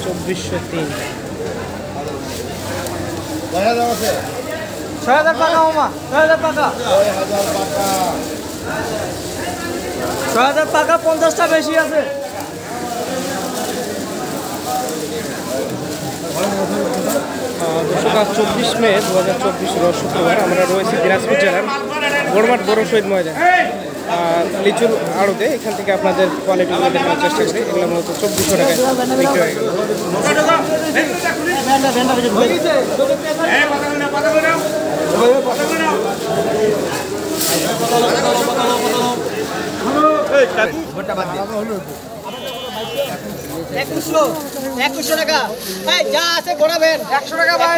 2403 6000 টাকা মামা 6000 টাকা 6000 টাকা 50টা বেশি আছে দর্শক 24 মে 2024 রোজ শুক্রবার আমরা রয়েছি দিনাজপুর জেলার বড়মাঠ বড় শহীদ ময়দান লিচুর আড়তে এখান থেকে আপনাদের কোয়ালিটিগুলো দেখানোর চেষ্টা করি এগুলো মূলত 2400 টাকায় বিক্রি হয়ে গেল একুশশো টাকা যা আছে গোড়াবেন 100 টাকা ভাই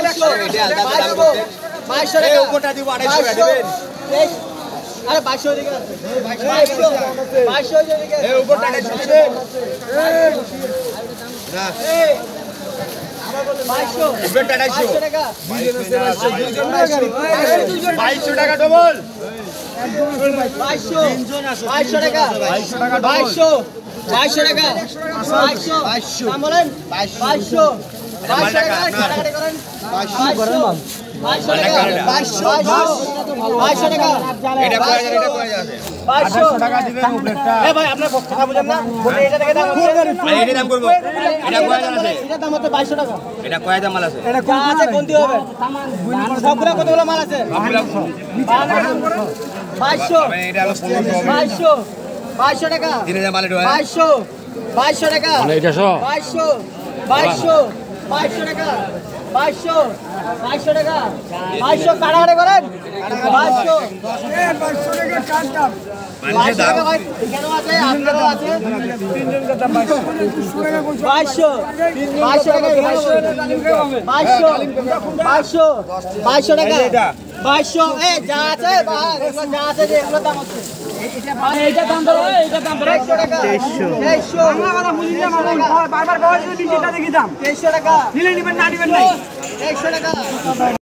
2200 টাকা উপরটা দিব 250 টাকা দিবেন আরে 2200 দিকে আছে 2200 দিকে এই উপরটা দিবেন না এই আমার বলে 2200 উপরটা 250 টাকা 2200 টাকা ডবল 2200 টাকা 2200 টাকা 2200 নাম বলেন 2200 টাকা কাটাকাটি করেন 2200 করেন 2200 টাকা 2200 টাকা এটা কয় যাবে 2200 টাকা দিবেন উপরেরটা এ ভাই আপনার কথা বুঝেন না বলে এটা থেকে দাম ভাই এটা দাম করব এটা কয় দাম আছে এটা দাম হচ্ছে 2200 টাকা এটা কয় দাম মাল আছে এটা কোন আছে কোনটি হবে সবগুলা কতগুলো মাল আছে 2200 এটা হলো 2200 2200 টাকা দিনে যা মাল এটা 2200 টাকা মানে এটা সব 2200 টাকা 2200 টাকা 2200 কাটাকাটি করেন 2200 টাকা কাট দাম 2200 টাকা ভাই কেন আছে আপনারও আছে তিনজন কথা 2200 টাকা 2200 টাকা 2200 টাকা 2200 এ যা আছে ভাই এগুলো যা আছে যে এগুলো দাম হচ্ছে এইটা দাম ধরো এইটা দাম ধরো 100 টাকা 2300 বাংলা কথা বুঝি না বারবার বয়স দিছি এটা দেখি দাম 2300 টাকা নিলে নিবেন না নিবেন নাই 100 টাকা